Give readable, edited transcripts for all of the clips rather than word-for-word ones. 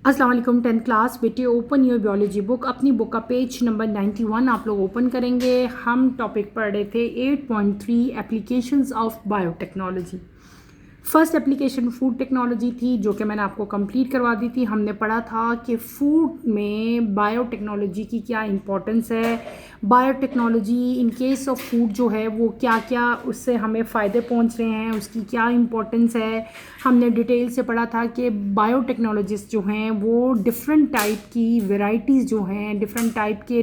अस्सलाम वालेकुम। 10th class बेटे, ओपन योर बायोलॉजी बुक। अपनी बुक का पेज नंबर 91 आप लोग ओपन करेंगे। हम टॉपिक पढ़ रहे थे 8.3 applications of biotechnology. First application food technology थी, जो कि मैंने आपको कंप्लीट करवा दी थी। हमने पढ़ा था कि फूड में बायोटेक्नोलॉजी की क्या इंपॉर्टेंस है, biotechnology in case of food जो है वो क्या क्या उससे हमें फ़ायदे पहुंच रहे हैं, उसकी क्या इंपॉर्टेंस है। हमने डिटेल से पढ़ा था कि बायोटेक्नोलॉजिस्ट जो हैं वो डिफरेंट टाइप की वेराइटीज़ जो हैं, डिफरेंट टाइप के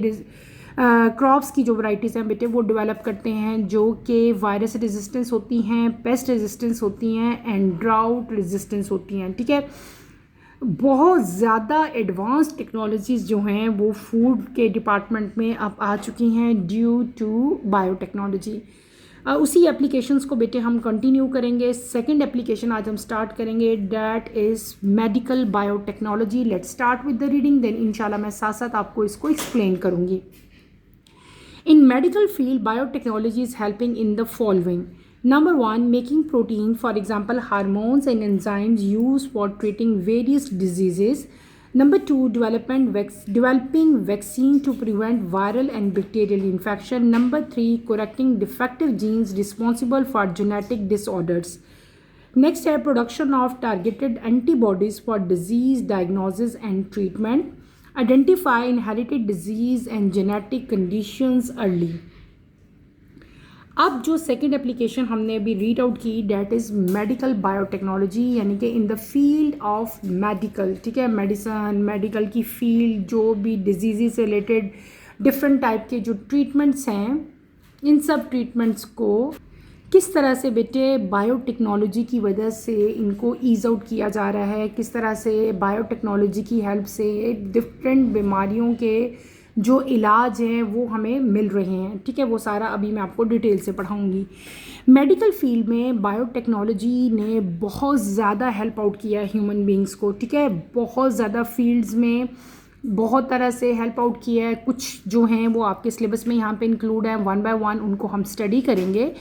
क्रॉप्स की जो वैरायटीज़ हैं बेटे वो डेवलप करते हैं, जो कि वायरस रेजिस्टेंस होती हैं, पेस्ट रेजिस्टेंस होती हैं एंड ड्राउट रेजिस्टेंस होती हैं। ठीक है, बहुत ज़्यादा एडवांस टेक्नोलॉजीज़ जो हैं वो फूड के डिपार्टमेंट में अब आ चुकी हैं ड्यू टू बायोटेक्नोलॉजी। उसी एप्लीकेशंस को बेटे हम कंटिन्यू करेंगे। सेकंड एप्लीकेशन आज हम स्टार्ट करेंगे, that is medical biotechnology. Let's start with the reading, then इंशाल्लाह मैं साथ साथ आपको इसको एक्सप्लेन करूँगी। In medical field, biotechnology is helping in the following. Number one, making protein, for example, hormones and enzymes used for treating various diseases. Number two, developing vaccine to prevent viral and bacterial infection. Number three, correcting defective genes responsible for genetic disorders. Next है production of targeted antibodies for disease diagnosis and treatment. Identify inherited disease and genetic conditions early. अब जो second application हमने अभी read out की, that is medical biotechnology, यानी कि in the field of medical. ठीक है, मेडिसन, मेडिकल की फील्ड, जो भी डिजीज़ से रिलेटेड डिफरेंट टाइप के जो ट्रीटमेंट्स हैं, इन सब ट्रीटमेंट्स को किस तरह से बेटे बायोटेक्नोलॉजी की वजह से इनको ईज़ आउट किया जा रहा है, किस तरह से बायोटेक्नोलॉजी की हेल्प से डिफरेंट बीमारियों के जो इलाज हैं वो हमें मिल रहे हैं। ठीक है, वो सारा अभी मैं आपको डिटेल से पढ़ाऊँगी। मेडिकल फील्ड में बायोटेक्नोलॉजी ने बहुत ज़्यादा हेल्प आउट किया है ह्यूमन बींग्स को। ठीक है, बहुत ज़्यादा फील्ड्स में बहुत तरह से हेल्प आउट किया है। कुछ जो हैं वो आपके सिलेबस में यहाँ पे इंक्लूड है, वन बाय वन उनको हम स्टडी करेंगे।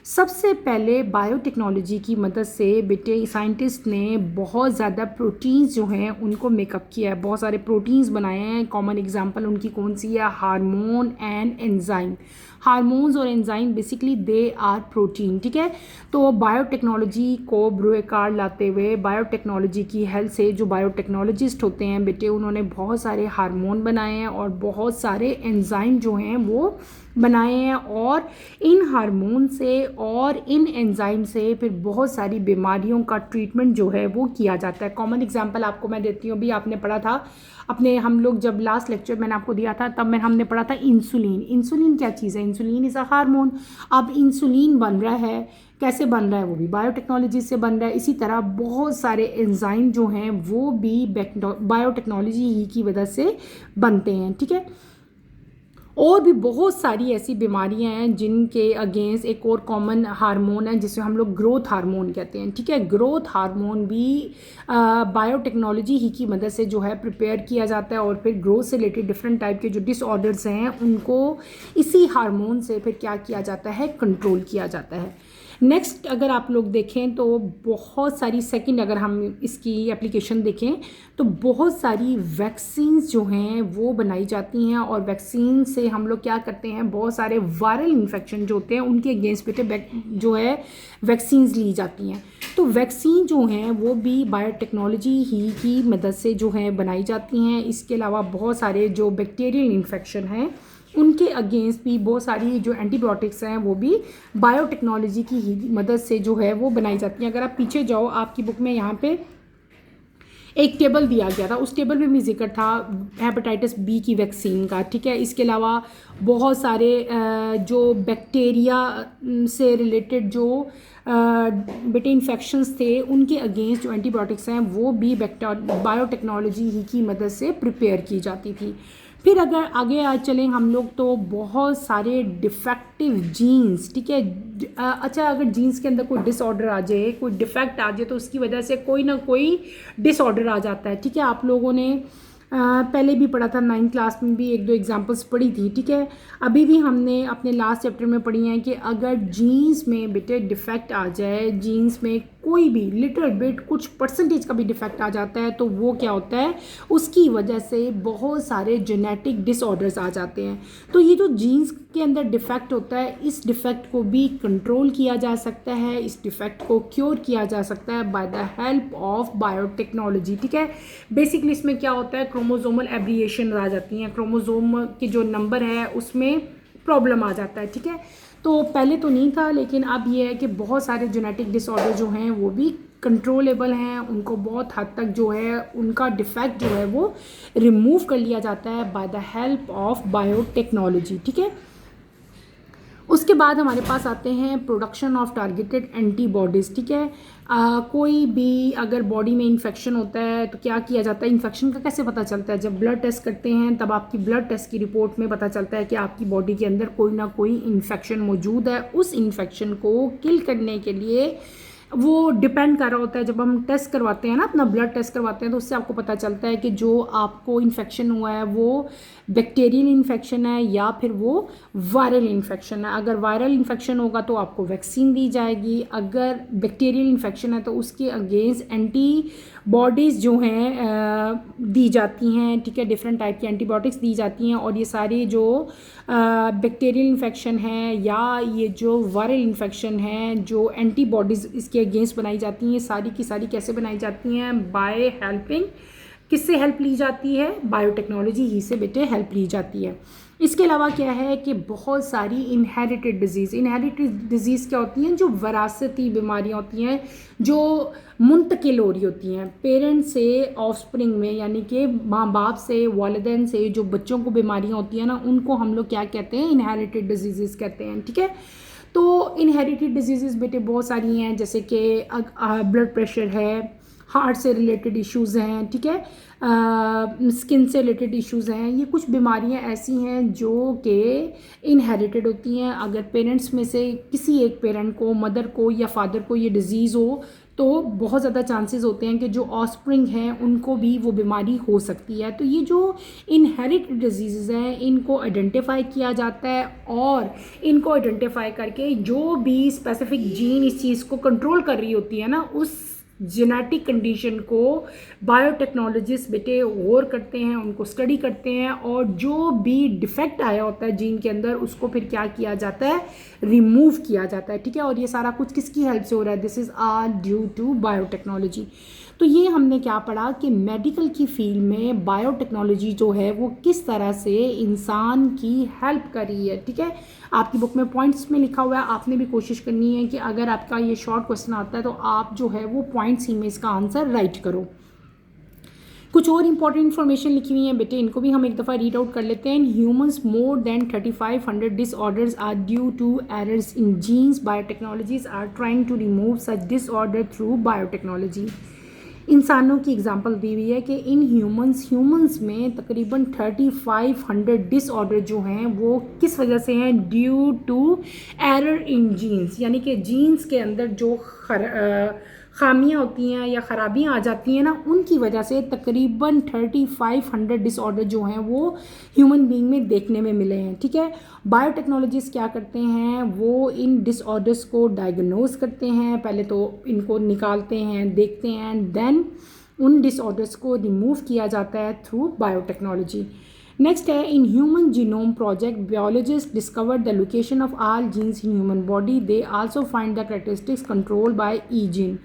सबसे पहले बायोटेक्नोलॉजी की मदद से बेटे साइंटिस्ट ने बहुत ज़्यादा प्रोटीन्स जो हैं उनको मेकअप किया है, बहुत सारे प्रोटीन्स बनाए हैं। कॉमन एग्जांपल उनकी कौन सी है, हार्मोन एंड एंजाइम। हार्मोन्स और enzyme basically they are protein. ठीक है, तो बायोटेक्नोलॉजी को ब्रुएकार लाते हुए बायोटेक्नोलॉजी की हेल्प से जो बायोटेक्नोलॉजिस्ट होते हैं बेटे, उन्होंने बहुत सारे हार्मोन बनाए हैं और बहुत सारे एंजाइम जो हैं वो बनाए हैं, और इन हार्मोन से और इन एंजाइम से फिर बहुत सारी बीमारियों का ट्रीटमेंट जो है वो किया जाता है। कॉमन एग्जांपल आपको मैं देती हूँ, अभी आपने पढ़ा था अपने, हम लोग जब लास्ट लेक्चर मैंने आपको दिया था तब हमने पढ़ा था इंसुलिन। इंसुलिन क्या चीज़ है? Insulin is a hormone. अब इंसुलिन बन रहा है, कैसे बन रहा है? वो भी बायोटेक्नोलॉजी से बन रहा है। इसी तरह बहुत सारे एंजाइम जो हैं वो भी बायोटेक्नोलॉजी ही की वजह से बनते हैं। ठीक है, और भी बहुत सारी ऐसी बीमारियां हैं जिनके अगेंस्ट एक और कॉमन हार्मोन है जिसे हम लोग ग्रोथ हार्मोन कहते हैं। ठीक है, ग्रोथ हार्मोन भी बायोटेक्नोलॉजी ही की मदद से जो है प्रिपेयर किया जाता है, और फिर ग्रोथ से रिलेटेड डिफरेंट टाइप के जो डिसऑर्डर्स हैं उनको इसी हार्मोन से फिर क्या किया जाता है, कंट्रोल किया जाता है। नेक्स्ट अगर आप लोग देखें तो बहुत सारी, सेकंड अगर हम इसकी एप्लीकेशन देखें तो बहुत सारी वैक्सीन्स जो हैं वो बनाई जाती हैं, और वैक्सीन से हम लोग क्या करते हैं, बहुत सारे वायरल इन्फेक्शन जो होते हैं उनके अगेंस्ट बेटे जो है वैक्सीन्स ली जाती हैं। तो वैक्सीन जो हैं वो भी बायोटेक्नोलॉजी ही की मदद से जो है बनाई जाती हैं। इसके अलावा बहुत सारे जो बैक्टीरियल इन्फेक्शन हैं उनके अगेंस्ट भी बहुत सारी जो एंटीबायोटिक्स हैं वो भी बायोटेक्नोलॉजी की ही मदद से जो है वो बनाई जाती हैं। अगर आप पीछे जाओ, आपकी बुक में यहाँ पे एक टेबल दिया गया था, उस टेबल में भी जिक्र था हेपेटाइटिस बी की वैक्सीन का। ठीक है, इसके अलावा बहुत सारे जो बैक्टीरिया से रिलेटेड जो बेटे इन्फेक्शंस थे उनके अगेंस्ट जो एंटीबायोटिक्स हैं वो भी बायोटेक्नोलॉजी ही की मदद से प्रिपेयर की जाती थी। फिर अगर आगे आज चलें हम लोग तो बहुत सारे डिफेक्टिव जीन्स। ठीक है, अच्छा अगर जीन्स के अंदर कोई डिसऑर्डर आ जाए, कोई डिफेक्ट आ जाए तो उसकी वजह से कोई ना कोई डिसऑर्डर आ जाता है। ठीक है, आप लोगों ने पहले भी पढ़ा था, 9th क्लास में भी एक दो एग्जांपल्स पढ़ी थी। ठीक है, अभी भी हमने अपने लास्ट चैप्टर में पढ़ी हैं कि अगर जीन्स में बेटे डिफेक्ट आ जाए, जीन्स में कोई भी लिटिल बिट कुछ परसेंटेज का भी डिफेक्ट आ जाता है तो वो क्या होता है, उसकी वजह से बहुत सारे जेनेटिक डिसऑर्डर्स आ जाते हैं। तो ये जो जीन्स के अंदर डिफेक्ट होता है, इस डिफेक्ट को भी कंट्रोल किया जा सकता है, इस डिफेक्ट को क्योर किया जा सकता है by the help of biotechnology. ठीक है, बेसिकली इसमें क्या होता है, क्रोमोसोमल एब्रिएशन आ जाती हैं, क्रोमोसोम की जो नंबर है उसमें प्रॉब्लम आ जाता है। ठीक है, तो पहले तो नहीं था, लेकिन अब ये है कि बहुत सारे जेनेटिक डिसऑर्डर जो हैं वो भी कंट्रोलेबल हैं, उनको बहुत हद तक जो है उनका डिफेक्ट जो है वो रिमूव कर लिया जाता है by the help of biotechnology. ठीक है, उसके बाद हमारे पास आते हैं प्रोडक्शन ऑफ टारगेटेड एंटीबॉडीज़। ठीक है, कोई भी अगर बॉडी में इन्फेक्शन होता है तो क्या किया जाता है, इन्फेक्शन का कैसे पता चलता है, जब ब्लड टेस्ट करते हैं तब आपकी ब्लड टेस्ट की रिपोर्ट में पता चलता है कि आपकी बॉडी के अंदर कोई ना कोई इन्फेक्शन मौजूद है। उस इन्फेक्शन को किल करने के लिए वो डिपेंड कर रहा होता है, जब हम टेस्ट करवाते हैं ना, अपना ब्लड टेस्ट करवाते हैं तो उससे आपको पता चलता है कि जो आपको इन्फेक्शन हुआ है वो बैक्टीरियल इन्फेक्शन है या फिर वो वायरल इन्फेक्शन है। अगर वायरल इन्फेक्शन होगा तो आपको वैक्सीन दी जाएगी, अगर बैक्टीरियल इन्फेक्शन है तो उसके अगेंस्ट एंटीबॉडीज़ जो हैं दी जाती हैं। ठीक है, डिफरेंट टाइप की एंटीबायोटिक्स दी जाती हैं, और ये सारी जो बैक्टीरियल इन्फेक्शन है या ये जो वायरल इन्फेक्शन है, जो एंटीबॉडीज़ इसके अगेंस्ट बनाई जाती हैं, सारी की सारी कैसे बनाई जाती हैं, बाय हेल्पिंग, किससे हेल्प ली जाती है, बायोटेक्नोलॉजी ही से बेटे हेल्प ली जाती है। इसके अलावा क्या है कि बहुत सारी इनहेरिटेड डिजीज़ क्या होती हैं, जो वरासती बीमारियां होती हैं, जो मुंतकिल हो रही होती हैं पेरेंट्स से ऑफस्प्रिंग में, यानी कि माँ बाप से, वालिदैन से जो बच्चों को बीमारियां होती हैं ना, उनको हम लोग क्या कहते हैं, इनहेरिटेड डिजीज़ कहते हैं। ठीक है, तो इनहेरिटेड डिजीज़ बेटे बहुत सारी हैं, जैसे कि ब्लड प्रेशर है, हार्ट से रिलेटेड इश्यूज़ हैं। ठीक है, स्किन से रिलेटेड इश्यूज़ हैं, ये कुछ बीमारियां ऐसी हैं जो कि इनहेरिटेड होती हैं। अगर पेरेंट्स में से किसी एक पेरेंट को, मदर को या फादर को ये डिज़ीज़ हो तो बहुत ज़्यादा चांसेस होते हैं कि जो ऑफस्प्रिंग हैं उनको भी वो बीमारी हो सकती है। तो ये जो इनहेरिटेड डिजीज़ हैं इनको आइडेंटिफाई किया जाता है, और इनको आइडेंटिफाई करके जो भी स्पेसिफिक जीन इस चीज़ को कंट्रोल कर रही होती है ना, उस जेनेटिक कंडीशन को बायोटेक्नोलॉजिस्ट बेटे गौर करते हैं, उनको स्टडी करते हैं, और जो भी डिफेक्ट आया होता है जीन के अंदर उसको फिर क्या किया जाता है, रिमूव किया जाता है। ठीक है, और ये सारा कुछ किसकी हेल्प से हो रहा है, this is all due to biotechnology. तो ये हमने क्या पढ़ा कि मेडिकल की फील्ड में बायोटेक्नोलॉजी जो है वो किस तरह से इंसान की हेल्प कर रही है। ठीक है, आपकी बुक में पॉइंट्स में लिखा हुआ है, आपने भी कोशिश करनी है कि अगर आपका ये शॉर्ट क्वेश्चन आता है तो आप जो है वो पॉइंट्स ही में इसका आंसर राइट करो। कुछ और इंपॉर्टेंट इन्फॉर्मेशन लिखी हुई है बेटे, इनको भी हम एक दफ़ा रीड आउट कर लेते हैं। Humans more than 3500 disorders are due to errors in genes, biotechnologies are trying to remove such disorder through biotechnology. इंसानों की एग्जांपल दी हुई है कि इन ह्यूमंस में तकरीबन 3500 डिसऑर्डर जो हैं वो किस वजह से हैं, due to error in genes, यानी कि जीन्स के अंदर जो खामियां होती हैं या ख़राबियां आ जाती हैं ना, उनकी वजह से तकरीबन 3500 डिसऑर्डर जो हैं वो ह्यूमन बीइंग में देखने में मिले हैं। ठीक है, बायोटेक्नोलॉजिस्ट क्या करते हैं, वो इन डिसऑर्डर्स को डायग्नोज करते हैं, पहले तो इनको निकालते हैं, देखते हैं, देन उन डिसऑर्डर्स को रिमूव किया जाता है थ्रू बायोटेक्नोलॉजी। नेक्स्ट है, in human genome project biologist discover the location of all genes in human body, they also find the characteristics control by ई जीन।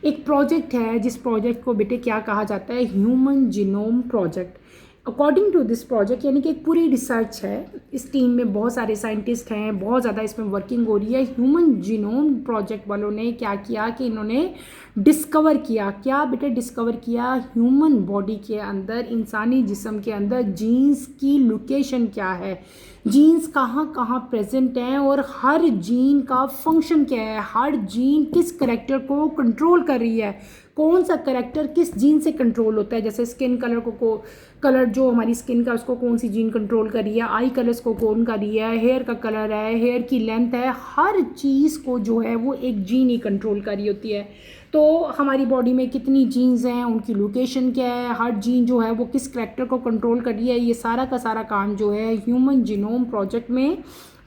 एक प्रोजेक्ट है जिस प्रोजेक्ट को बेटे क्या कहा जाता है, human genome project. According to this project, यानी कि एक पूरी रिसर्च है, इस टीम में बहुत सारे साइंटिस्ट हैं, बहुत ज़्यादा इसमें वर्किंग हो रही है। ह्यूमन जीनोम प्रोजेक्ट वालों ने क्या किया कि इन्होंने डिस्कवर किया, क्या बेटे डिस्कवर किया, ह्यूमन बॉडी के अंदर, इंसानी जिस्म के अंदर जीन्स की लोकेशन क्या है, जीन्स कहाँ कहाँ प्रेजेंट हैं, और हर जीन का फंक्शन क्या है, हर जीन किस करेक्टर को कंट्रोल कर रही है, कौन सा करेक्टर किस जीन से कंट्रोल होता है। जैसे स्किन कलर को कलर जो हमारी स्किन का उसको कौन सी जीन कंट्रोल कर रही है, आई कलर्स को कौन कर रही है, हेयर का कलर है, हेयर की लेंथ है, हर चीज़ को जो है वो एक जीन ही कंट्रोल कर रही होती है। तो हमारी बॉडी में कितनी जीन्स हैं, उनकी लोकेशन क्या है, हर जीन जो है वो किस करेक्टर को कंट्रोल कर रही है, ये सारा का सारा काम जो है ह्यूमन जीनोम प्रोजेक्ट में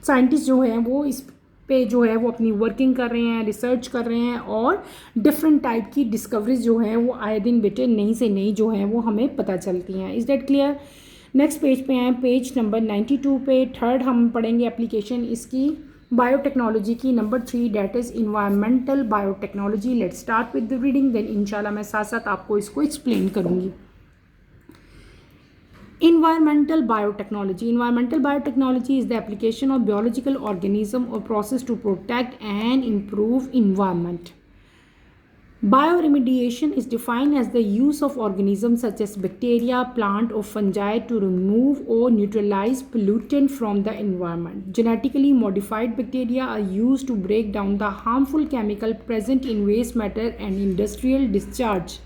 साइंटिस्ट जो है वो इस पे जो है वो अपनी वर्किंग कर रहे हैं, रिसर्च कर रहे हैं और डिफरेंट टाइप की डिस्कवरीज जो हैं वो आए दिन बेटे नई से नई जो हैं वो हमें पता चलती हैं। Is that clear? Next page पे हैं, पेज नंबर 92 पे थर्ड हम पढ़ेंगे एप्लीकेशन इसकी बायोटेक्नोलॉजी की, number 3 that is environmental biotechnology. Let's start with the reading, then इंशाल्लाह मैं साथ साथ आपको इसको एक्सप्लेन करूँगी। Environmental biotechnology. Environmental biotechnology is the application of biological organism or process to protect and improve environment. Bioremediation is defined as the use of organisms such as bacteria, plant or fungi to remove or neutralize pollutant from the environment. Genetically modified bacteria are used to break down the harmful chemical present in waste matter and industrial discharge.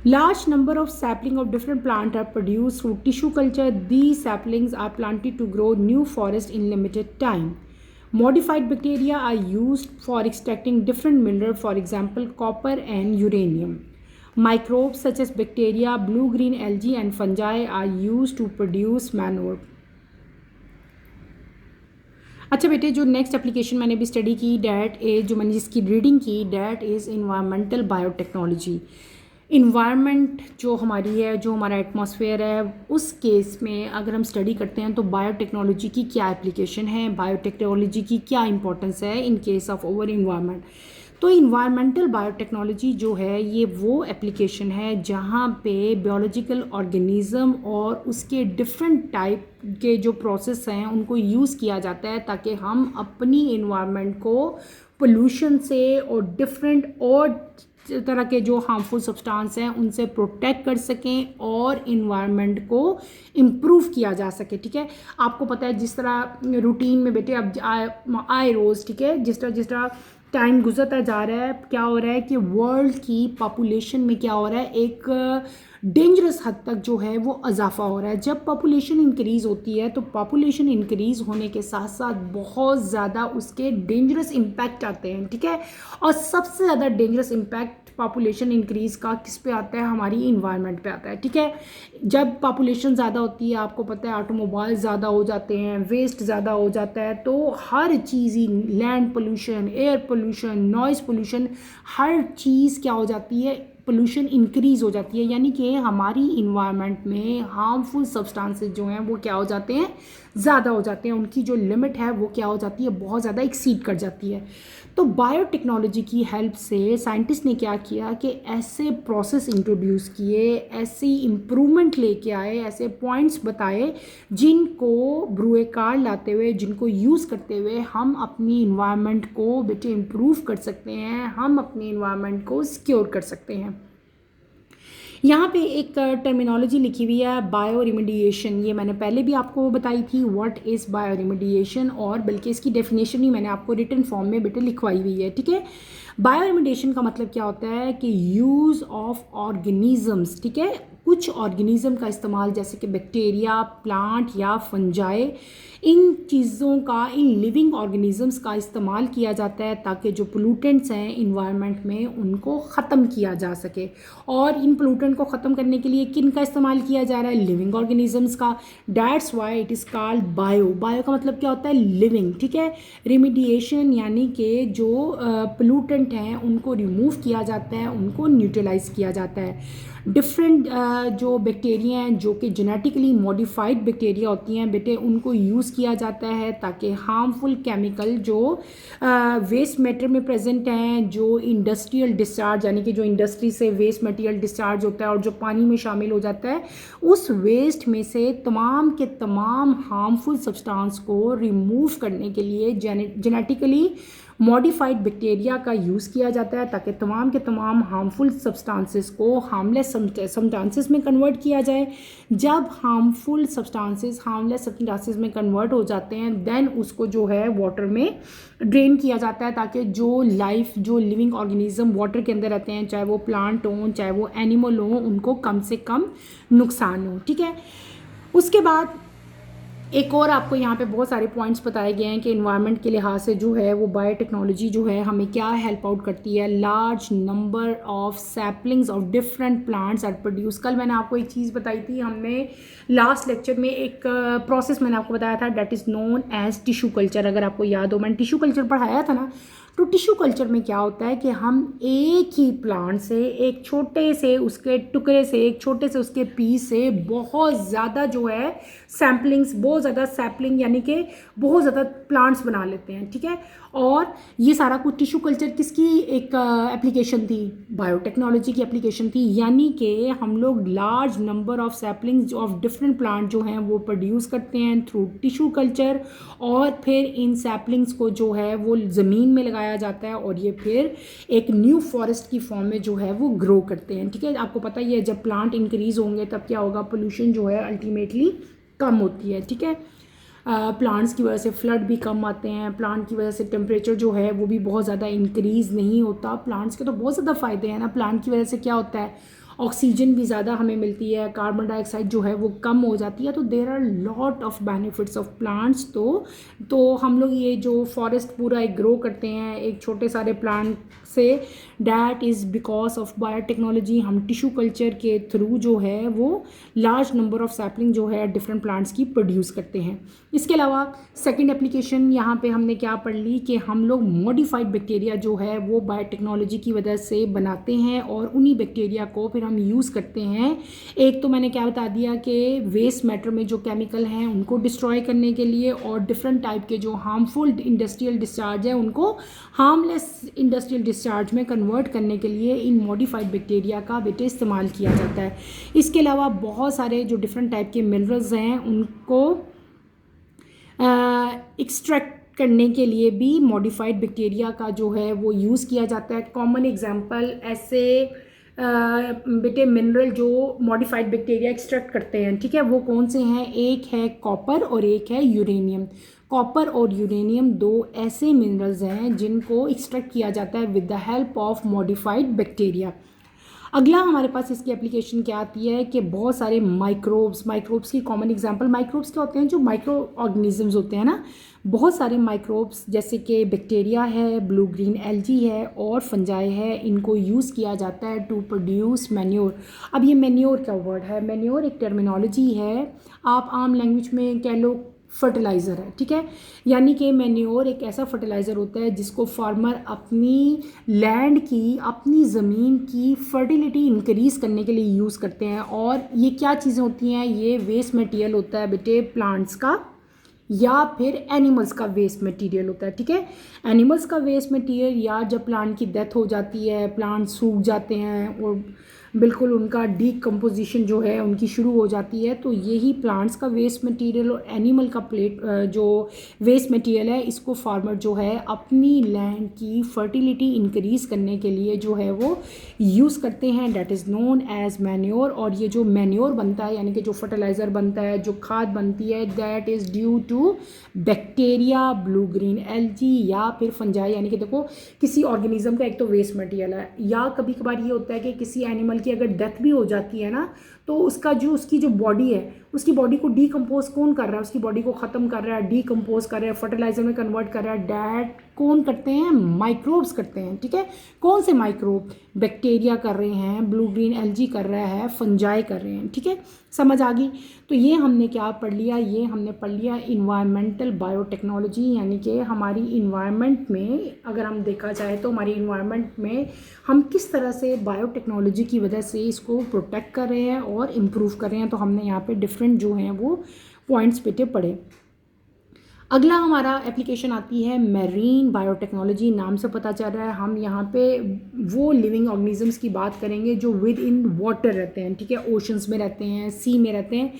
Large number of saplings of different plants are produced through tissue culture. These saplings are planted to grow new forest in limited time. Modified bacteria are used for extracting different minerals, for example, copper and uranium. Microbes such as bacteria, blue-green algae and fungi are used to produce manure. अच्छा बेटे, जो next application मैंने भी study की that is, जो मैंने जिसकी reading की that is environmental biotechnology. Environment जो हमारी है, जो हमारा एटमॉस्फेयर है, उस केस में अगर हम स्टडी करते हैं तो बायोटेक्नोलॉजी की क्या एप्लीकेशन है, बायोटेक्नोलॉजी की क्या इंपॉर्टेंस है in case of over environment. तो इन्वायरमेंटल बायोटेक्नोलॉजी जो है ये वो एप्लीकेशन है जहाँ पे बियोलॉजिकल ऑर्गेनिज़म और उसके डिफरेंट टाइप के जो प्रोसेस हैं उनको यूज़ किया जाता है ताकि हम अपनी इन्वायरमेंट को पोल्यूशन से और डिफरेंट और तरह के जो हार्मफुल सब्सटेंस हैं उनसे प्रोटेक्ट कर सकें और इन्वायरमेंट को इम्प्रूव किया जा सके। ठीक है, आपको पता है जिस तरह रूटीन में बेटे अब आए रोज़, ठीक है, जिस तरह टाइम गुजरता जा रहा है, क्या हो रहा है कि वर्ल्ड की पॉपुलेशन में क्या हो रहा है, एक डेंजरस हद तक जो है वो इजाफा हो रहा है। जब पॉपुलेशन इंक्रीज़ होती है तो पॉपुलेशन इंक्रीज़ होने के साथ साथ बहुत ज़्यादा उसके डेंजरस इम्पैक्ट आते हैं। ठीक है, और सबसे ज़्यादा डेंजरस इम्पैक्ट पॉपुलेशन इंक्रीज़ का किस पे आता है, हमारी इन्वायरमेंट पे आता है। ठीक है, जब पॉपुलेशन ज़्यादा होती है, आपको पता है ऑटोमोबाइल ज़्यादा हो जाते हैं, वेस्ट ज़्यादा हो जाता है, तो हर चीज़ ही, land pollution, air pollution, noise pollution, हर चीज़ क्या हो जाती है, पोल्यूशन इंक्रीज़ हो जाती है। यानी कि हमारी इन्वायरमेंट में हार्मफुल सब्सटेंसेस जो हैं वो क्या हो जाते हैं, ज़्यादा हो जाते हैं, उनकी जो लिमिट है वो क्या हो जाती है, बहुत ज़्यादा एक्सीड कर जाती है। तो बायोटेक्नोलॉजी की हेल्प से साइंटिस्ट ने क्या किया कि ऐसे प्रोसेस इंट्रोड्यूस किए, ऐसी इम्प्रूवमेंट लेके आए, ऐसे पॉइंट्स बताए जिनको ब्रूएकार लाते हुए, जिनको यूज़ करते हुए हम अपनी इन्वायरमेंट को बेटे इम्प्रूव कर सकते हैं, हम अपनी इन्वायरमेंट को सिक्योर कर सकते हैं। यहाँ पे एक टर्मिनोलॉजी लिखी हुई है बायो रिमेडिएशन, ये मैंने पहले भी आपको बताई थी व्हाट इज़ बायो रिमेडिएशन, और बल्कि इसकी डेफिनेशन ही मैंने आपको रिटन फॉर्म में बेटे लिखवाई हुई है। ठीक है, बायो रिमेडिएशन का मतलब क्या होता है कि यूज़ ऑफ ऑर्गेनिजम्स, ठीक है, कुछ ऑर्गेनिज्म का इस्तेमाल जैसे कि बैक्टीरिया, प्लांट या फंजाई, इन चीज़ों का, इन लिविंग ऑर्गेनिजम्स का इस्तेमाल किया जाता है ताकि जो पोल्यूटेंट्स हैं इन्वायरमेंट में उनको ख़त्म किया जा सके। और इन पोल्यूटेंट को ख़त्म करने के लिए किन का इस्तेमाल किया जा रहा है, लिविंग ऑर्गेनिजम्स का। That's why it is called bio. Bio का मतलब क्या होता है, लिविंग। ठीक है, रिमीडिएशन यानी कि जो पोल्यूटेंट हैं उनको रिमूव किया जाता है, उनको न्यूट्रलाइज किया जाता है। डिफरेंट जो बैक्टीरिया हैं जो कि जेनेटिकली मॉडिफाइड बैक्टीरिया होती हैं बेटे, उनको यूज़ किया जाता है ताकि हार्मफुल केमिकल जो वेस्ट मैटर में प्रेजेंट हैं, जो इंडस्ट्रियल डिस्चार्ज यानी कि जो इंडस्ट्री से वेस्ट मटेरियल डिस्चार्ज होता है और जो पानी में शामिल हो जाता है, उस वेस्ट में से तमाम के तमाम हार्मफुल सब्सटेंस को रिमूव करने के लिए जेनेटिकली मॉडिफाइड बैक्टीरिया का यूज़ किया जाता है ताकि तमाम के तमाम हार्मफुल सब्सटेंसेस को हार्मलेस सब्सटेंसेस में कन्वर्ट किया जाए। जब हार्मफुल सब्सटेंसेस हार्मलेस सब्सटेंसेस में कन्वर्ट हो जाते हैं देन उसको जो है वाटर में ड्रेन किया जाता है ताकि जो लिविंग ऑर्गेनिज्म वाटर के अंदर रहते हैं, चाहे वो प्लांट हों चाहे वो एनिमल हों, उनको कम से कम नुकसान हो। ठीक है, उसके बाद एक और आपको यहाँ पे बहुत सारे पॉइंट्स बताए गए हैं कि इन्वायरमेंट के लिहाज से जो है वो बायोटेक्नोलॉजी जो है हमें क्या हेल्प आउट करती है। Large number of saplings of different plants are produce. कल मैंने आपको एक चीज़ बताई थी, हमने लास्ट लेक्चर में एक प्रोसेस मैंने आपको बताया था, that is known as tissue culture. अगर आपको याद हो, मैंने टिश्यू कल्चर पढ़ाया था ना। तो टिश्यू कल्चर में क्या होता है कि हम एक ही प्लांट से, एक छोटे से उसके टुकड़े से, एक छोटे से उसके पीस से बहुत ज़्यादा जो है सैम्पलिंग्स, बहुत ज़्यादा सैम्पलिंग यानी कि बहुत ज़्यादा प्लांट्स बना लेते हैं, ठीक है। और ये सारा कुछ टिश्यू कल्चर किसकी एक एप्लीकेशन थी? बायोटेक्नोलॉजी की एप्लीकेशन थी। यानी कि हम लोग large number of saplings of different plant जो हैं वो प्रोड्यूस करते हैं थ्रू टिश्यू कल्चर, और फिर इन सैपलिंग्स को जो है वो ज़मीन में लगाया जाता है और ये फिर एक न्यू फॉरेस्ट की फॉर्म में जो है वो ग्रो करते हैं, ठीक है। आपको पता ही है जब प्लांट इंक्रीज़ होंगे तब क्या होगा, पोल्यूशन जो है अल्टीमेटली कम होती है, ठीक है। प्लांट्स की वजह से फ्लड भी कम आते हैं, प्लांट की वजह से टेम्परेचर जो है वो भी बहुत ज़्यादा इंक्रीज़ नहीं होता। प्लांट्स के तो बहुत ज़्यादा फ़ायदे हैं ना। प्लांट की वजह से क्या होता है, ऑक्सीजन भी ज़्यादा हमें मिलती है, कार्बन डाइऑक्साइड जो है वो कम हो जाती है। तो there are lot of benefits of plants. तो हम लोग ये जो फॉरेस्ट पूरा एक ग्रो करते हैं एक छोटे सारे प्लांट से, that is because of biotechnology. हम टिश्यू कल्चर के थ्रू जो है वो लार्ज नंबर ऑफ सैपलिंग जो है डिफरेंट प्लांट्स की प्रोड्यूस करते हैं। इसके अलावा सेकंड एप्लीकेशन यहाँ पे हमने क्या पढ़ ली कि हम लोग मॉडिफाइड बैक्टीरिया जो है वो बायोटेक्नोलॉजी की वजह से बनाते हैं और उन्हीं बैक्टीरिया को फिर हम यूज़ करते हैं। एक तो मैंने क्या बता दिया कि वेस्ट मैटर में जो केमिकल हैं उनको डिस्ट्रॉय करने के लिए, और डिफरेंट टाइप के जो हार्मफुल इंडस्ट्रियल डिस्चार्ज है उनको हार्मलेस इंडस्ट्रियल डिस्चार्ज में कन्वर्ट करने के लिए इन मॉडिफाइड बैक्टीरिया का बेटे इस्तेमाल किया जाता है। इसके अलावा बहुत सारे जो डिफरेंट टाइप के मिनरल्स हैं उनको एक्सट्रैक्ट करने के लिए भी मॉडिफाइड बैक्टीरिया का जो है वो यूज़ किया जाता है। कॉमन एग्जांपल ऐसे बेटे मिनरल जो मॉडिफाइड बैक्टीरिया एक्सट्रैक्ट करते हैं, ठीक है, वो कौन से हैं? एक है कॉपर और एक है यूरेनियम। कॉपर और यूरेनियम दो ऐसे मिनरल्स हैं जिनको एक्सट्रैक्ट किया जाता है with the help of modified bacteria. अगला हमारे पास इसकी एप्लीकेशन क्या आती है कि बहुत सारे माइक्रोब्स की कॉमन एग्जांपल, माइक्रोब्स क्या होते हैं? जो माइक्रो ऑर्गेनिजम्स होते हैं ना, बहुत सारे माइक्रोब्स जैसे कि बैक्टीरिया है, ब्लू ग्रीन एल्गी है और फंजाई है, इनको यूज़ किया जाता है टू प्रोड्यूस मैन्योर। अब ये मैन्योर क्या वर्ड है? मैन्योर एक टर्मिनोलॉजी है, आप आम लैंग्वेज में कह लो फर्टिलाइज़र है, ठीक है। यानी कि मैन्योर एक ऐसा फर्टिलाइज़र होता है जिसको फार्मर अपनी लैंड की, अपनी ज़मीन की फर्टिलिटी इंक्रीज़ करने के लिए यूज़ करते हैं। और ये क्या चीज़ें होती हैं? ये वेस्ट मटेरियल होता है बेटे प्लांट्स का या फिर एनिमल्स का वेस्ट मटेरियल होता है, ठीक है। एनिमल्स का वेस्ट मटेरियल, या जब प्लांट की डेथ हो जाती है, प्लांट सूख जाते हैं और बिल्कुल उनका डीकम्पोजिशन जो है उनकी शुरू हो जाती है, तो यही प्लांट्स का वेस्ट मटेरियल और एनिमल का जो वेस्ट मटेरियल है, इसको फार्मर जो है अपनी लैंड की फर्टिलिटी इंक्रीज़ करने के लिए जो है वो यूज़ करते हैं, that is known as manure. और ये जो मैन्योर बनता है यानी कि जो फर्टिलाइज़र बनता है, जो खाद बनती है, that is due to bacteria, blue green algae या फिर फंजाई। यानी कि देखो किसी ऑर्गेनिज्म का एक तो वेस्ट मटेरियल है, या कभी कभार ये होता है कि किसी एनिमल की अगर डेथ भी हो जाती है ना, तो उसकी जो बॉडी है, उसकी बॉडी को डीकम्पोज कौन कर रहा है? उसकी बॉडी को ख़त्म कर रहा है, डीकम्पोज कर रहा है, फर्टिलाइजर में कन्वर्ट कर रहा है, डैट कौन करते हैं? माइक्रोब्स करते हैं, ठीक है। कौन से माइक्रोब? बैक्टीरिया कर रहे हैं, ब्लू ग्रीन एल्गी कर रहा है, फंजाई कर रहे हैं, ठीक है। समझ आ गई? तो ये हमने क्या पढ़ लिया? ये हमने पढ़ लिया इन्वायरमेंटल बायोटेक्नोलॉजी, यानी कि हमारी इन्वायरमेंट में अगर हम देखा जाए तो हमारी इन्वायरमेंट में हम किस तरह से बायोटेक्नोलॉजी की वजह से इसको प्रोटेक्ट कर रहे हैं और इम्प्रूव कर रहे हैं। तो हमने यहाँ पे डिफरेंट जो हैं वो पॉइंट्स बेटे पढ़े। अगला हमारा एप्लीकेशन आती है मैरीन बायोटेक्नोलॉजी। नाम से पता चल रहा है हम यहाँ पे वो लिविंग ऑर्गेनिजम्स की बात करेंगे जो विद इन वाटर रहते हैं, ठीक है, ओशंस में रहते हैं, सी में रहते हैं।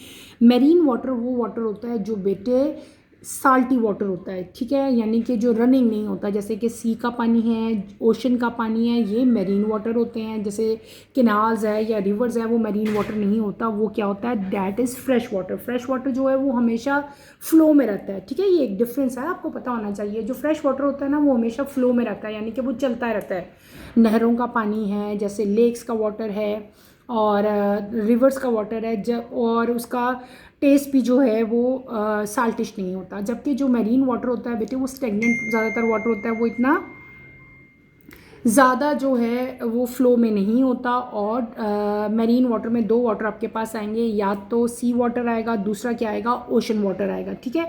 मैरीन वाटर वो वाटर होता है जो बेटे साल्टी वाटर होता है, ठीक है, यानी कि जो रनिंग नहीं होता, जैसे कि सी का पानी है, ओशन का पानी है, ये मैरीन वाटर होते हैं। जैसे कैनाल्स है या रिवर्स है, वो मैरीन वाटर नहीं होता, वो क्या होता है? That is fresh water. Fresh water जो है वो हमेशा फ्लो में रहता है, ठीक है, ये एक डिफरेंस है, आपको पता होना चाहिए। जो फ्रेश वाटर होता है ना वो हमेशा फ्लो में रहता है, यानी कि वो चलता रहता है। नहरों का पानी है, जैसे लेक्स का वाटर है, और रिवर्स का वाटर है जब, और उसका टेस्ट भी जो है वो साल्टिश नहीं होता। जबकि जो मैरीन वाटर होता है बेटे वो स्टेगनेंट ज़्यादातर वाटर होता है, वो इतना ज़्यादा जो है वो फ्लो में नहीं होता। और मैरीन वाटर में दो वाटर आपके पास आएंगे, या तो सी वाटर आएगा, दूसरा क्या आएगा, ओशन वाटर आएगा। ठीक है,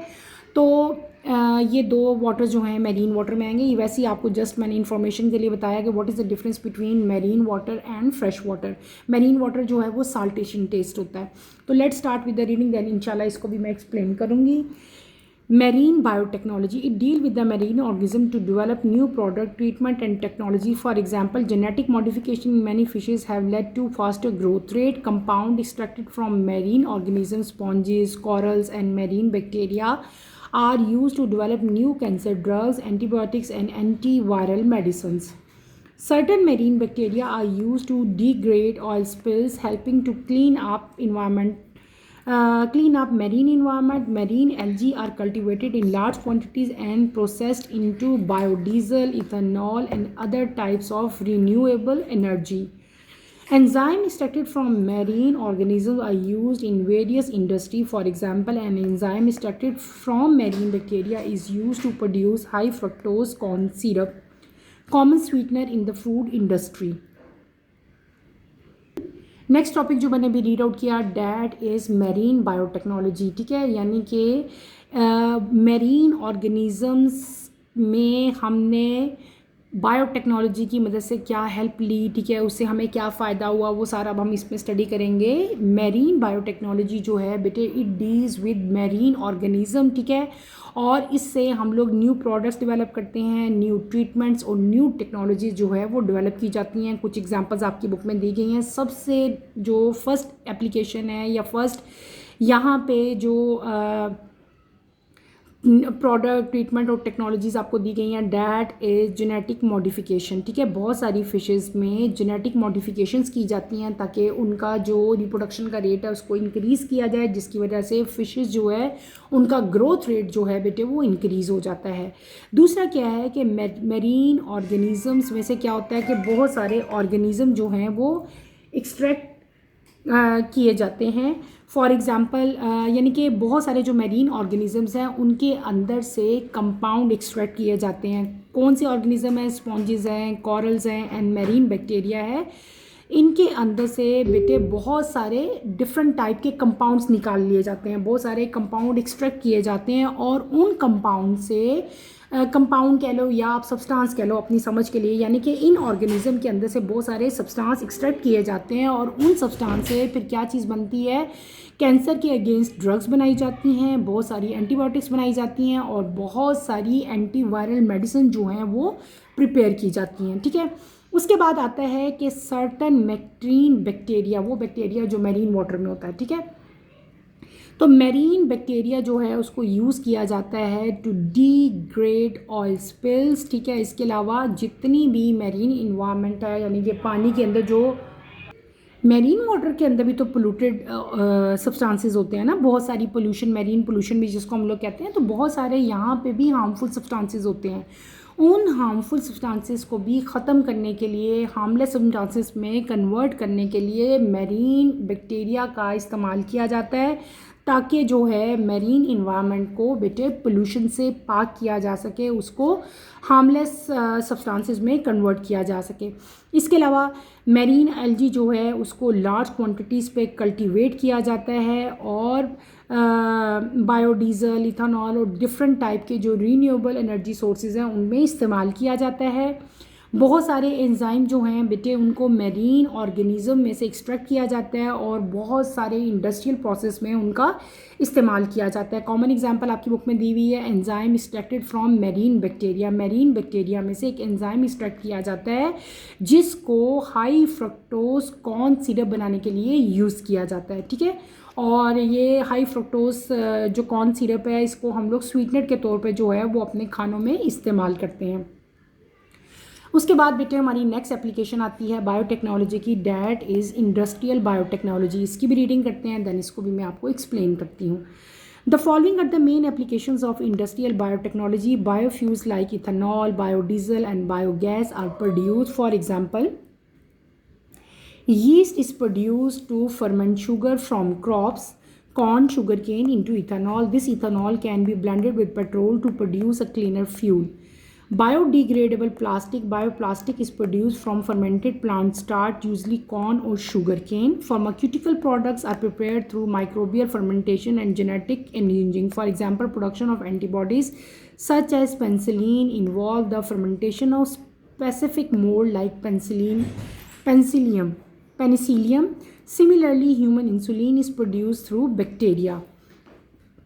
तो ये दो वाटर जो हैं मैरीन वाटर में आएंगे। ये वैसे ही आपको जस्ट मैंने इन्फॉर्मेशन के लिए बताया कि what is the difference between marine water and fresh water. Marine water जो है वो साल्टेशन टेस्ट होता है। तो let's start with the reading, then इंशाल्लाह इसको भी मैं एक्सप्लेन करूँगी। Marine biotechnology, it deal with the marine organism to develop new product, treatment and technology. For example, genetic modification in many fishes have led to faster growth rate. Compound extracted from marine organisms, sponges, corals and marine bacteria are used to develop new cancer drugs, antibiotics and antiviral medicines. Certain marine bacteria are used to degrade oil spills, helping to clean up marine environment. Marine algae are cultivated in large quantities and processed into biodiesel, ethanol, and other types of renewable energy. Enzymes extracted from marine organisms are used in various industries. For example, an enzyme extracted from marine bacteria is used to produce high fructose corn syrup, common sweetener in the food industry. Next topic जो मैंने अभी read out किया, that is marine biotechnology. ठीक है, यानी कि marine organisms में हमने बायोटेक्नोलॉजी की मदद से क्या हेल्प ली, ठीक है, उससे हमें क्या फ़ायदा हुआ, वो सारा अब हम इसमें स्टडी करेंगे। मेरीन बायोटेक्नोलॉजी जो है बेटे it deals with marine organism. ठीक है, और इससे हम लोग न्यू प्रोडक्ट्स डेवलप करते हैं, न्यू ट्रीटमेंट्स और न्यू टेक्नोलॉजी जो है वो डेवलप की जाती हैं। कुछ एग्जांपल्स आपकी बुक में दी गई हैं। सबसे जो फर्स्ट एप्लीकेशन है या फर्स्ट यहाँ पे जो प्रोडक्ट ट्रीटमेंट और टेक्नोलॉजीज़ आपको दी गई हैं, डैट इज़ जेनेटिक मॉडिफिकेशन। ठीक है, बहुत सारी फिशेस में जेनेटिक मॉडिफिकेशंस की जाती हैं ताकि उनका जो रिप्रोडक्शन का रेट है उसको इंक्रीज़ किया जाए, जिसकी वजह से फिशेस जो है उनका ग्रोथ रेट जो है बेटे वो इंक्रीज़ हो जाता है। दूसरा क्या है कि मेरीन ऑर्गेनिजम्स में से क्या होता है कि बहुत सारे ऑर्गेनिज्म जो हैं वो एक्सट्रैक्ट किए जाते हैं। फॉर एग्ज़ाम्पल यानी कि बहुत सारे जो मेरीन ऑर्गेनिजम्स हैं उनके अंदर से कंपाउंड एक्सट्रैक्ट किए जाते हैं। कौन से ऑर्गेनिज्म हैं? स्पॉन्जेस हैं, कॉरल्स हैं एंड मेरीन बैक्टीरिया है। इनके अंदर से बेटे बहुत सारे डिफरेंट टाइप के कंपाउंड्स निकाल लिए जाते हैं, बहुत सारे कंपाउंड एक्सट्रैक्ट किए जाते हैं और उन कंपाउंड से कंपाउंड कह लो या आप सब्सटेंस कह लो अपनी समझ के लिए, यानी कि इन ऑर्गेनिज्म के अंदर से बहुत सारे सब्सटेंस एक्सट्रैक्ट किए जाते हैं और उन सब्सटेंस से फिर क्या चीज़ बनती है? कैंसर के अगेंस्ट ड्रग्स बनाई जाती हैं, बहुत सारी एंटीबायोटिक्स बनाई जाती हैं और बहुत सारी एंटीवायरल मेडिसिन जो हैं वो प्रिपेयर की जाती हैं। ठीक है, उसके बाद आता है कि सर्टन मैरीन बैक्टीरिया, वो बैक्टीरिया जो मैरीन वाटर में होता है। ठीक है, तो मैरीन बैक्टीरिया जो है उसको यूज़ किया जाता है टू डिग्रेड ऑयल स्पिल्स। ठीक है, इसके अलावा जितनी भी मैरीन इन्वायरमेंट है, यानी कि पानी के अंदर जो मैरीन वाटर के अंदर भी तो पोल्यूटेड सब्सटेंसेस होते हैं ना, बहुत सारी पोल्यूशन, मैरीन पोल्यूशन भी जिसको हम लोग कहते हैं, तो बहुत सारे यहाँ पे भी हार्मफुल सब्सटेंसेस होते हैं। उन हार्मफुल सब्सटेंसेस को भी ख़त्म करने के लिए, हार्मलेस सब्सटेंसेस में कन्वर्ट करने के लिए मैरीन बैक्टीरिया का इस्तेमाल किया जाता है ताकि जो है मैरीन इन्वायरमेंट को बेटे पोल्यूशन से पाक किया जा सके, उसको हार्मलेस सब्सटेंसेस में कन्वर्ट किया जा सके। इसके अलावा मैरीन एल्गी जो है उसको लार्ज क्वांटिटीज़ पे कल्टीवेट किया जाता है और बायोडीज़ल, इथानॉल और डिफरेंट टाइप के जो रीन्यूएबल एनर्जी सोर्सेज हैं उनमें इस्तेमाल किया जाता है। बहुत सारे एंजाइम जो हैं बेटे उनको मैरीन ऑर्गेनिज्म में से एक्सट्रैक्ट किया जाता है और बहुत सारे इंडस्ट्रियल प्रोसेस में उनका इस्तेमाल किया जाता है। कॉमन एग्जांपल आपकी बुक में दी हुई है, enzyme extracted from marine bacteria. Marine bacteria में से एक एंजाइम एक्सट्रैक्ट किया जाता है जिसको हाई फ्रक्टोज कॉर्न सिरप बनाने के लिए यूज़ किया जाता है। ठीक है, और ये हाई फ्रक्टोज जो कॉर्न सिरप है इसको हम लोग स्वीटनर के तौर पे जो है वो अपने खानों में इस्तेमाल करते हैं। उसके बाद बेटे हमारी नेक्स्ट एप्लीकेशन आती है बायोटेक्नोलॉजी की, डैट इज़ इंडस्ट्रियल बायोटेक्नोलॉजी। इसकी भी रीडिंग करते हैं, देन इसको भी मैं आपको एक्सप्लेन करती हूँ। The following are the main applications of industrial biotechnology. Biofuels like ethanol, biodiesel and biogas are produced. For example, Yeast is produced to ferment sugar from crops, corn, sugarcane into ethanol. This ethanol can be blended with petrol to produce a cleaner fuel. Biodegradable plastic. Bioplastic is produced from fermented plant starch, usually corn or sugarcane. Pharmaceutical products are prepared through microbial fermentation and genetic engineering. For example, production of antibodies such as penicillin involve the fermentation of specific mold like penicillium. Similarly, human insulin is produced through bacteria.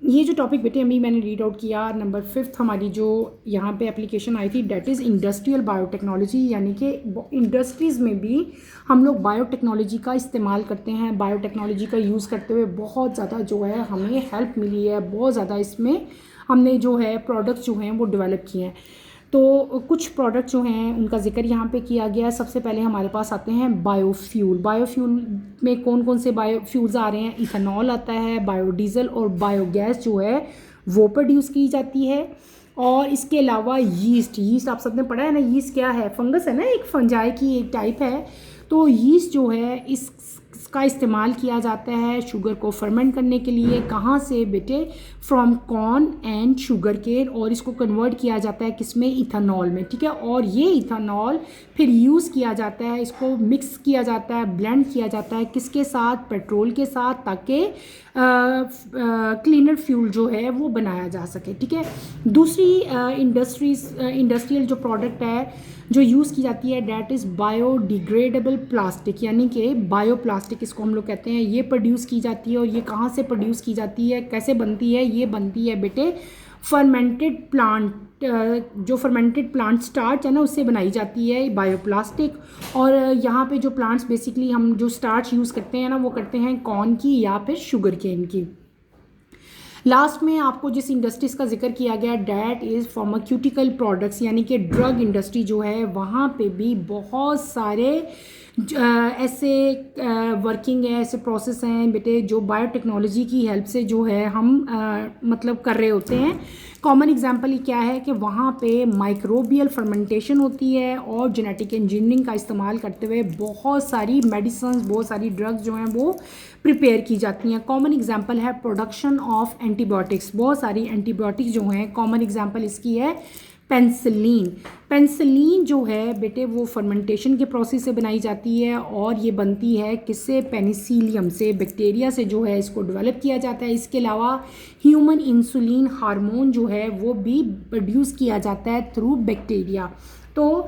ये जो topic बेटे अभी मैंने read out किया, number 5 हमारी जो यहाँ पे एप्लीकेशन आई थी, डेट इज़ इंडस्ट्रियल बायोटेक्नोलॉजी, यानी कि इंडस्ट्रीज़ में भी हम लोग बायोटेक्नोलॉजी का इस्तेमाल करते हैं. बायोटेक्नोलॉजी का यूज़ करते हुए बहुत ज़्यादा जो है हमें हेल्प मिली है, बहुत ज़्यादा इसमें हमने जो है प्रोडक्ट्स जो हैं वो डेवलप किए हैं. तो कुछ प्रोडक्ट जो हैं उनका जिक्र यहाँ पे किया गया है. सबसे पहले हमारे पास आते हैं बायोफ्यूल. बायोफ्यूल में कौन कौन से बायोफ्यूल्स आ रहे हैं? इथेनॉल आता है, बायोडीज़ल और बायोगैस जो है वो प्रोड्यूस की जाती है. और इसके अलावा यीस्ट आप सबने पढ़ा है ना, यीस्ट क्या है? फंगस है ना, एक फंजाई की एक टाइप है. तो यीस्ट जो है इसका इस्तेमाल किया जाता है शुगर को फर्मेंट करने के लिए. कहाँ से बेटे? From corn and sugar cane. और इसको कन्वर्ट किया जाता है किसमें? इथेनॉल में. ठीक है. और ये इथेनॉल फिर यूज़ किया जाता है, इसको मिक्स किया जाता है, ब्लेंड किया जाता है किसके साथ? पेट्रोल के साथ, ताकि क्लीनर फ्यूल जो है वो बनाया जा सके. ठीक है. दूसरी इंडस्ट्रियल जो प्रोडक्ट है जो यूज़ की जाती है, डैट इज़ बायोडिग्रेडेबल प्लास्टिक, यानी कि बायोप्लास्टिक इसको हम लोग कहते हैं. ये प्रोड्यूस की जाती है. और ये कहाँ से प्रोड्यूस की जाती है, कैसे बनती है? ये बनती है बेटे फर्मेंटेड प्लांट, जो फर्मेंटेड प्लांट स्टार्च है ना, उससे बनाई जाती है बायोप्लास्टिक. और यहाँ पे जो प्लांट्स बेसिकली हम जो स्टार्च यूज़ करते हैं ना, वो करते हैं कॉर्न की या फिर शुगर केन की. लास्ट में आपको जिस इंडस्ट्रीज़ का जिक्र किया गया, डैट इज़ फार्मास्यूटिकल प्रोडक्ट्स, यानी कि ड्रग इंडस्ट्री जो है वहाँ पे भी बहुत सारे ऐसे वर्किंग है, ऐसे प्रोसेस हैं बेटे जो बायोटेक्नोलॉजी की हेल्प से जो है हम मतलब कर रहे होते हैं. कॉमन एग्जांपल क्या है कि वहाँ पे माइक्रोबियल फर्मेंटेशन होती है और जेनेटिक इंजीनियरिंग का इस्तेमाल करते हुए बहुत सारी मेडिसिन, बहुत सारी ड्रग्स जो हैं वो प्रिपेयर की जाती हैं. कॉमन एग्जांपल है प्रोडक्शन ऑफ एंटीबायोटिक्स. बहुत सारी एंटीबायोटिक्स जो हैं, कॉमन एग्जांपल इसकी है पेंसिलिन. पेंसिलिन जो है बेटे वो फर्मेंटेशन के प्रोसेस से बनाई जाती है और ये बनती है किससे? पेनिसिलियम से, बैक्टीरिया से जो है इसको डेवलप किया जाता है. इसके अलावा ह्यूमन इंसुलिन हार्मोन जो है वो भी प्रोड्यूस किया जाता है थ्रू बैक्टीरिया. तो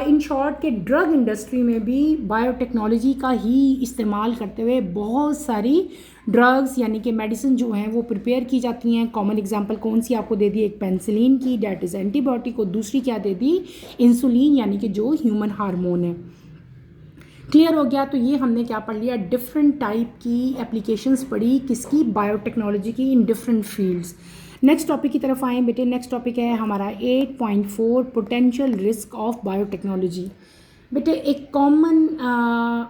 इन शॉर्ट के ड्रग इंडस्ट्री में भी बायोटेक्नोलॉजी का ही इस्तेमाल करते हुए बहुत सारी ड्रग्स यानी कि मेडिसिन जो हैं वो प्रिपेयर की जाती हैं. कॉमन एग्जांपल कौन सी आपको दे दी? एक पेंसिलिन की, डैट इज़ एंटीबायोटिक. और दूसरी क्या दे दी? इंसुलिन, यानी कि जो ह्यूमन हार्मोन है. क्लियर हो गया? तो ये हमने क्या पढ़ लिया? डिफरेंट टाइप की एप्लीकेशंस पढ़ी किसकी? बायोटेक्नोलॉजी की, in different fields. Next topic की तरफ आएँ बेटे. नेक्स्ट टॉपिक है हमारा 8.4 पोटेंशियल रिस्क ऑफ बायोटेक्नोलॉजी. बेटे एक कॉमन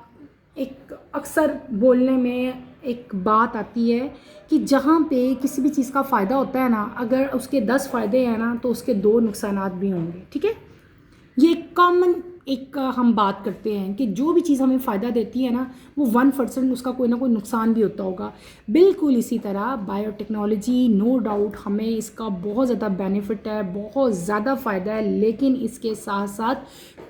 एक अक्सर बोलने में एक बात आती है कि जहाँ पे किसी भी चीज़ का फ़ायदा होता है ना, अगर उसके 10 फ़ायदे हैं ना तो उसके 2 नुकसानात भी होंगे. ठीक है. ये कॉमन एक हम बात करते हैं कि जो भी चीज़ हमें फ़ायदा देती है ना, वो 1% उसका कोई ना कोई नुकसान भी होता होगा. बिल्कुल इसी तरह बायोटेक्नोलॉजी, नो डाउट हमें इसका बहुत ज़्यादा बेनिफिट है, बहुत ज़्यादा फ़ायदा है, लेकिन इसके साथ साथ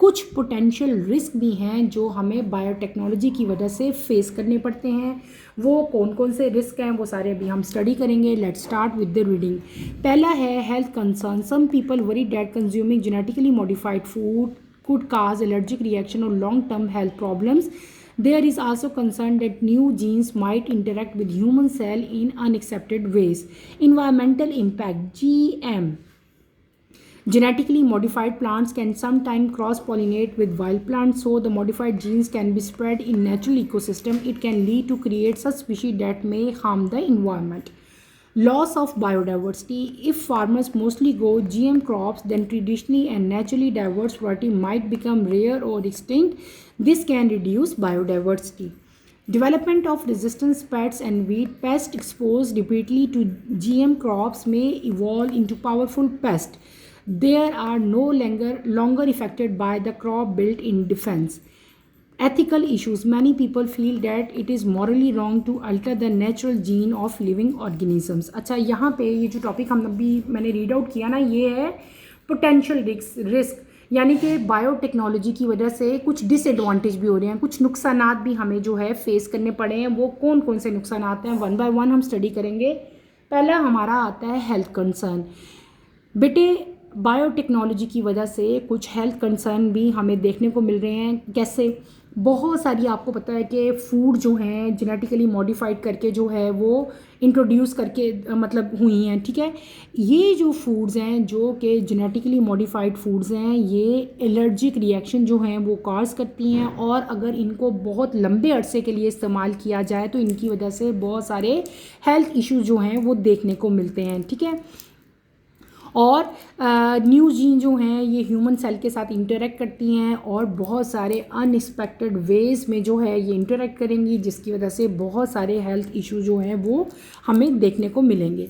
कुछ पोटेंशियल रिस्क भी हैं जो हमें बायोटेक्नोलॉजी की वजह से फेस करने पड़ते हैं. वो कौन कौन से रिस्क हैं वो सारे अभी हम स्टडी करेंगे. Let's start with the reading. पहला है health concern. Some people worry that consuming genetically modified food could cause allergic reaction or long-term health problems. There is also concern that new genes might interact with human cell in unaccepted ways. Environmental impact. GM, genetically modified plants can sometimes cross-pollinate with wild plants, so the modified genes can be spread in natural ecosystem. It can lead to create such species that may harm the environment. Loss of biodiversity. If farmers mostly grow GM crops, then traditionally and naturally diverse variety might become rare or extinct. This can reduce biodiversity. Development of resistant pests and weed. Pests exposed repeatedly to GM crops may evolve into powerful pests. They are no longer affected by the crop built in defense. ethical issues, many people feel that it is morally wrong to alter the natural gene of living organisms. अच्छा, यहाँ पे ये जो topic हम अभी मैंने read out किया ना, ये है पोटेंशियल रिस्क, यानी कि बायोटेक्नोलॉजी की वजह से कुछ डिसएडवांटेज भी हो रहे हैं, कुछ नुकसानात भी हमें जो है फेस करने पड़े हैं। वो कौन कौन से नुकसानात हैं, वन बाय वन हम स्टडी करेंगे। पहला हमारा आता है हेल्थ कंसर्न। बेटे, बायोटेक्नोलॉजी की वजह से कुछ हेल्थ कंसर्न भी हमें देखने को मिल रहे हैं। कैसे? बहुत सारी, आपको पता है कि फूड जो हैं जेनेटिकली मॉडिफाइड करके जो है वो इंट्रोड्यूस करके मतलब हुई हैं, ठीक है। ये जो फूड्स हैं जो कि जेनेटिकली मॉडिफाइड फूड्स हैं, ये एलर्जिक रिएक्शन जो हैं वो कॉज करती हैं, और अगर इनको बहुत लंबे अरसे के लिए इस्तेमाल किया जाए तो इनकी वजह से बहुत सारे हेल्थ इश्यूज जो हैं वो देखने को मिलते हैं, ठीक है। और न्यू जीन जो हैं ये ह्यूमन सेल के साथ इंटरेक्ट करती हैं और बहुत सारे अनएक्सपेक्टेड वेज में जो है ये इंटरेक्ट करेंगी, जिसकी वजह से बहुत सारे हेल्थ इशू जो हैं वो हमें देखने को मिलेंगे।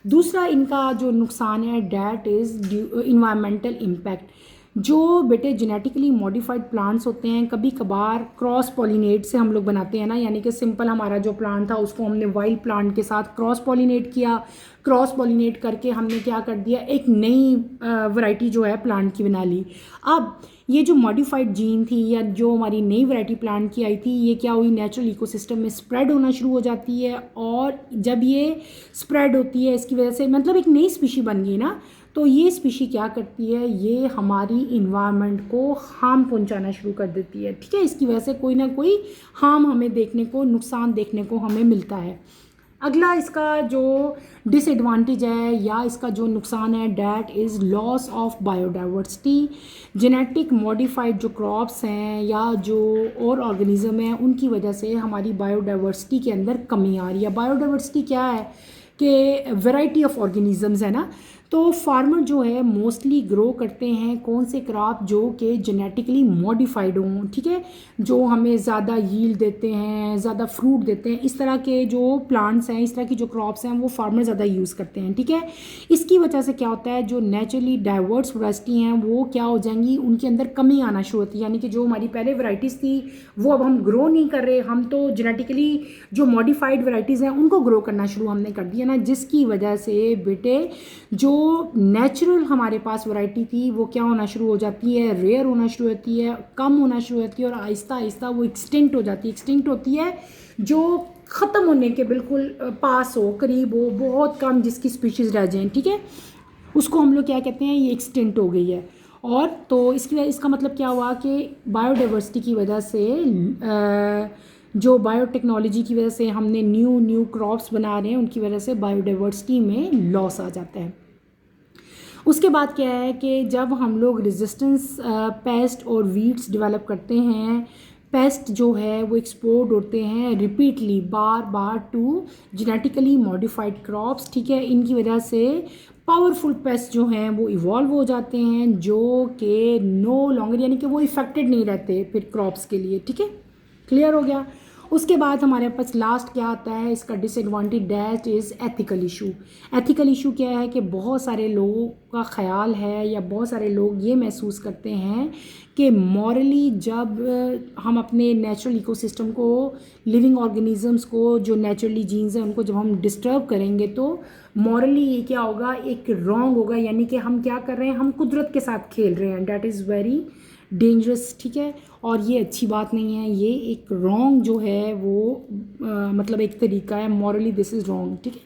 दूसरा इनका जो नुकसान है, डैट इज़ इन्वायरमेंटल इम्पैक्ट। जो बेटे जेनेटिकली मॉडिफाइड प्लांट्स होते हैं, कभी कभार क्रॉस पॉलिनेट से हम लोग बनाते हैं ना, यानी कि सिंपल हमारा जो प्लांट था उसको हमने वाइल्ड प्लांट के साथ क्रॉस पॉलिनेट किया। क्रॉस पॉलिनेट करके हमने क्या कर दिया, एक नई वैरायटी जो है प्लांट की बना ली। अब ये जो मॉडिफाइड जीन थी या जो हमारी नई वैरायटी प्लांट की आई थी, ये क्या हुई, नेचुरल इकोसिस्टम में स्प्रेड होना शुरू हो जाती है, और जब ये स्प्रेड होती है इसकी वजह से मतलब एक नई स्पीशी बन गई ना, तो ये स्पीशी क्या करती है, ये हमारी इन्वायरमेंट को हार्म पहुंचाना शुरू कर देती है, ठीक है। इसकी वजह से कोई ना कोई हार्म हमें देखने को, नुकसान देखने को हमें मिलता है। अगला इसका जो डिसएडवांटेज है या इसका जो नुकसान है, that is loss of biodiversity. Genetic modified जो क्रॉप्स हैं या जो और ऑर्गेनिज्म हैं, उनकी वजह से हमारी बायोडाइवर्सिटी के अंदर कमी आ रही है। बायोडाइवर्सिटी क्या है कि वैरायटी ऑफ ऑर्गेनिजम्स है ना, तो फार्मर जो है मोस्टली ग्रो करते हैं कौन से क्रॉप जो कि जेनेटिकली मॉडिफाइड हों, ठीक है, जो हमें ज़्यादा यील्ड देते हैं, ज़्यादा फ्रूट देते हैं। इस तरह के जो प्लांट्स हैं, इस तरह की जो क्रॉप्स हैं वो फार्मर ज़्यादा यूज़ करते हैं, ठीक है। इसकी वजह से क्या होता है, जो नेचुरली डाइवर्स वैरायटी हैं वो क्या हो जाएंगी, उनके अंदर कमी आना शुरू होती है, यानी कि जो हमारी पहले वैरायटीज़ थी वो अब हम ग्रो नहीं कर रहे, हम तो जेनेटिकली जो मॉडिफाइड वैरायटीज़ हैं उनको ग्रो करना शुरू हमने कर दिया ना, जिसकी वजह से बेटे जो नेचुरल हमारे पास वैरायटी थी वो क्या होना शुरू हो जाती है, रेयर होना शुरू होती है, कम होना शुरू होती है, और आहिस्ता आहिस्ता वो एक्सटिंक्ट हो जाती है। एक्सटिंक्ट होती है जो ख़त्म होने के बिल्कुल पास हो, करीब हो, बहुत कम जिसकी स्पीशीज़ रह जाएँ, ठीक है, उसको हम लोग क्या कहते हैं, ये एक्सटिंक्ट हो गई है। और तो इसका मतलब क्या हुआ कि बायोडाइवर्सिटी की वजह से जो बायोटेक्नोलॉजी की वजह से हमने न्यू क्रॉप्स बना रहे हैं, उनकी वजह से बायोडाइवर्सिटी में लॉस आ जाता है। उसके बाद क्या है कि जब हम लोग रेजिस्टेंस पेस्ट और वीड्स डेवलप करते हैं, पेस्ट जो है वो एक्सपोर्ट होते हैं रिपीटली बार बार टू जेनेटिकली मॉडिफाइड क्रॉप्स, ठीक है। इनकी वजह से पावरफुल पेस्ट जो हैं वो इवॉल्व हो जाते हैं, जो कि नो लॉन्गर, यानी कि वो इफेक्टेड नहीं रहते फिर क्रॉप्स के लिए, ठीक है। क्लियर हो गया। उसके बाद हमारे पास लास्ट क्या आता है, इसका disadvantage, that is ethical issue. Ethical issue क्या है कि बहुत सारे लोगों का ख्याल है या बहुत सारे लोग ये महसूस करते हैं कि मॉरली जब हम अपने नेचुरल इकोसिस्टम को, लिविंग ऑर्गेनिजम्स को, जो नेचुरली जीन्स हैं उनको जब हम डिस्टर्ब करेंगे तो मॉरली ये क्या होगा, एक रॉन्ग होगा, यानी कि हम क्या कर रहे हैं, हम कुदरत के साथ खेल रहे हैं। डैट इज़ वेरी डेंजरस, ठीक है, और ये अच्छी बात नहीं है, ये एक रॉन्ग जो है वो मतलब एक तरीका है, मॉरली दिस इज़ रॉन्ग, ठीक है।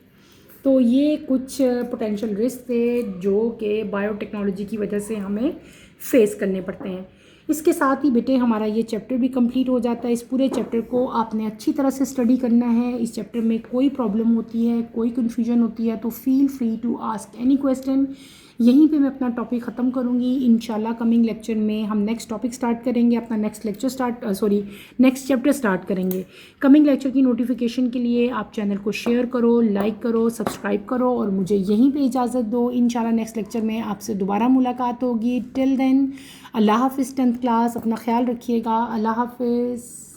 तो ये कुछ पोटेंशियल रिस्क थे जो कि बायोटेक्नोलॉजी की वजह से हमें फेस करने पड़ते हैं। इसके साथ ही बेटे हमारा ये चैप्टर भी कंप्लीट हो जाता है। इस पूरे चैप्टर को आपने अच्छी तरह से स्टडी करना है। इस चैप्टर में कोई प्रॉब्लम होती है, कोई कन्फ्यूजन होती है तो feel free to ask any question. यहीं पे मैं अपना टॉपिक ख़त्म करूँगी। इंशाल्लाह कमिंग लेक्चर में हम नेक्स्ट टॉपिक स्टार्ट करेंगे, अपना नेक्स्ट चैप्टर स्टार्ट करेंगे। कमिंग लेक्चर की नोटिफिकेशन के लिए आप चैनल को शेयर करो, लाइक करो, सब्सक्राइब करो और मुझे यहीं पे इजाज़त दो। इंशाल्लाह नेक्स्ट लेक्चर में आपसे दोबारा मुलाकात होगी। टिल देन अल्लाह हाफ़िज़। 10th क्लास, अपना ख्याल रखिएगा। अल्लाह हाफ़िज़।